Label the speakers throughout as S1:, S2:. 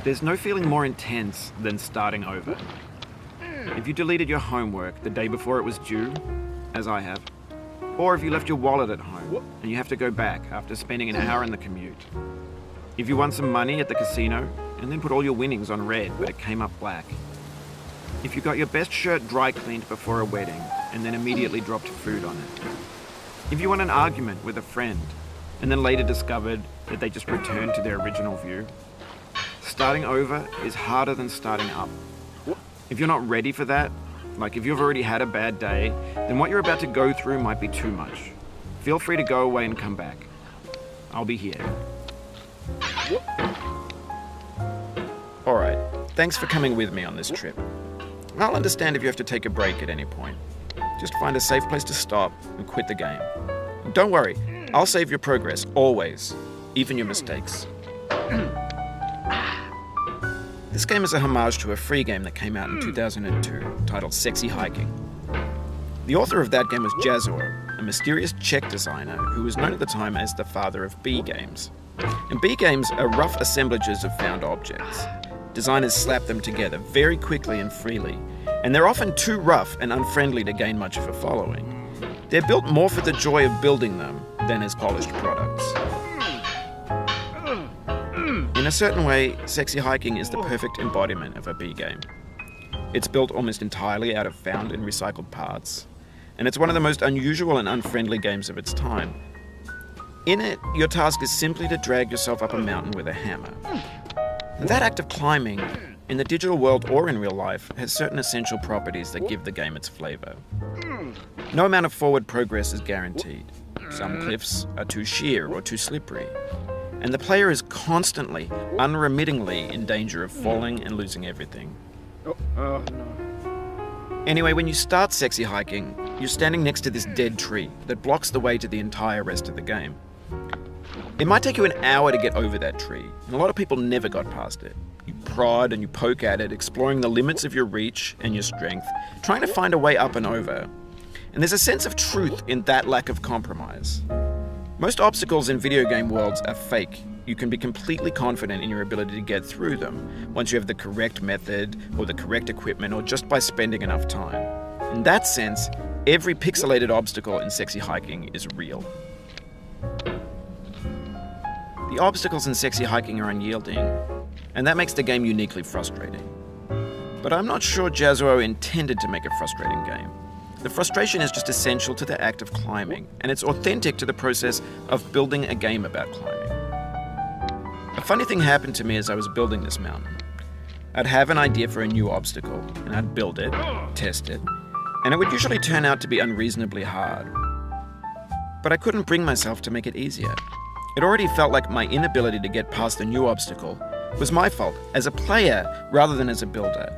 S1: There's no feeling more intense than starting over. If you deleted your homework the day before it was due, as I have, or if you left your wallet at home and you have to go back after spending an hour in the commute. If you won some money at the casino and then put all your winnings on red but it came up black. If you got your best shirt dry cleaned before a wedding and then immediately dropped food on it. If you won an argument with a friend and then later discovered that they just returned to their original view. Starting over is harder than starting up. If you're not ready for that, like if you've already had a bad day, then what you're about to go through might be too much. Feel free to go away and come back. I'll be here. Alright, thanks for coming with me on this trip. I'll understand if you have to take a break at any point. Just find a safe place to stop and quit the game. And don't worry, I'll save your progress, always, even your mistakes. This game is a homage to a free game that came out in 2002, titled Sexy Hiking. The author of that game was Jazzuo, a mysterious Czech designer who was known at the time as the father of B games. And B games are rough assemblages of found objects. Designers slap them together very quickly and freely, and they're often too rough and unfriendly to gain much of a following. They're built more for the joy of building them than as polished products. In a certain way, Sexy Hiking is the perfect embodiment of a B game. It's built almost entirely out of found and recycled parts, and it's one of the most unusual and unfriendly games of its time. In it, your task is simply to drag yourself up a mountain with a hammer. And that act of climbing, in the digital world or in real life, has certain essential properties that give the game its flavor. No amount of forward progress is guaranteed. Some cliffs are too sheer or too slippery. And the player is constantly, unremittingly in danger of falling and losing everything.
S2: No.
S1: Anyway, when you start Sexy Hiking, you're standing next to this dead tree that blocks the way to the entire rest of the game. It might take you an hour to get over that tree, and a lot of people never got past it. You prod and you poke at it, exploring the limits of your reach and your strength, trying to find a way up and over. And there's a sense of truth in that lack of compromise. Most obstacles in video game worlds are fake. You can be completely confident in your ability to get through them once you have the correct method or the correct equipment or just by spending enough time. In that sense, every pixelated obstacle in Sexy Hiking is real. The obstacles in Sexy Hiking are unyielding, and that makes the game uniquely frustrating. But I'm not sure Jazzuo intended to make a frustrating game. The frustration is just essential to the act of climbing, and it's authentic to the process of building a game about climbing. A funny thing happened to me as I was building this mountain. I'd have an idea for a new obstacle, and I'd build it, test it, and it would usually turn out to be unreasonably hard. But I couldn't bring myself to make it easier. It already felt like my inability to get past the new obstacle was my fault as a player rather than as a builder.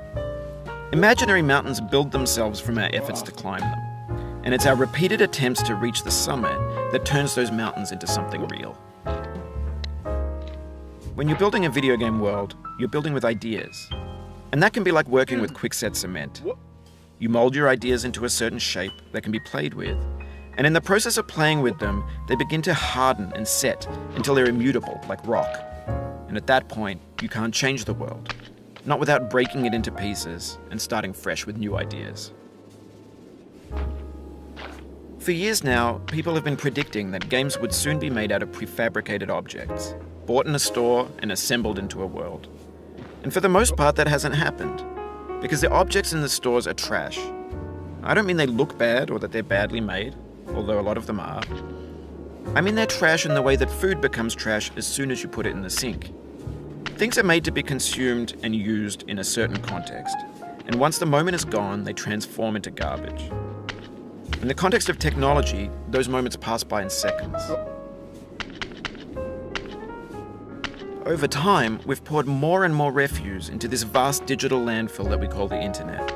S1: Imaginary mountains build themselves from our efforts to climb them, and it's our repeated attempts to reach the summit that turns those mountains into something real. When you're building a video game world, you're building with ideas, and that can be like working with quickset cement. You mold your ideas into a certain shape that can be played with, and in the process of playing with them, they begin to harden and set until they're immutable, like rock. And at that point, you can't change the world. Not without breaking it into pieces and starting fresh with new ideas. For years now, people have been predicting that games would soon be made out of prefabricated objects, bought in a store and assembled into a world. And for the most part, that hasn't happened, because the objects in the stores are trash. I don't mean they look bad or that they're badly made, although a lot of them are. I mean they're trash in the way that food becomes trash as soon as you put it in the sink. Things are made to be consumed and used in a certain context, and once the moment is gone, they transform into garbage. In the context of technology, those moments pass by in seconds. Over time, we've poured more and more refuse into this vast digital landfill that we call the internet.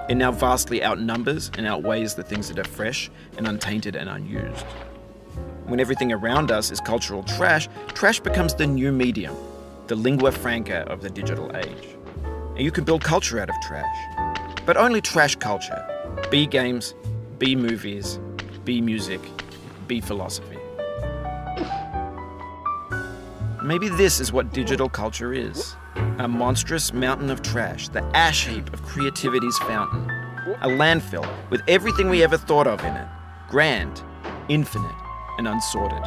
S1: It now vastly outnumbers and outweighs the things that are fresh and untainted and unused. When everything around us is cultural trash, trash becomes the new medium, the lingua franca of the digital age. And you can build culture out of trash, but only trash culture. B games, B movies, B music, B philosophy. Maybe this is what digital culture is. A monstrous mountain of trash, the ash heap of creativity's fountain. A landfill with everything we ever thought of in it. Grand, infinite, and unsorted.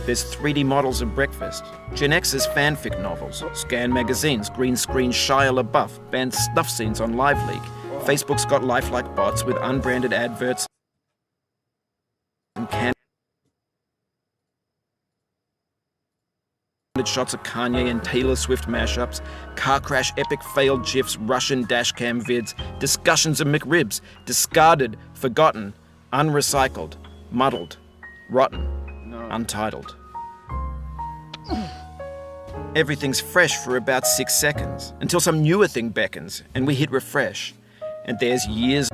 S1: There's 3D models of breakfast, Gen X's fanfic novels, scan magazines, green screen Shia LaBeouf, banned snuff scenes on LiveLeak. Facebook's got lifelike bots with unbranded adverts and candid shots of Kanye and Taylor Swift mashups, car crash epic failed GIFs, Russian dashcam vids, discussions of McRibs, discarded, forgotten, unrecycled, muddled, rotten, untitled. Everything's fresh for about 6 seconds, until some newer thing beckons, and we hit refresh. And there's years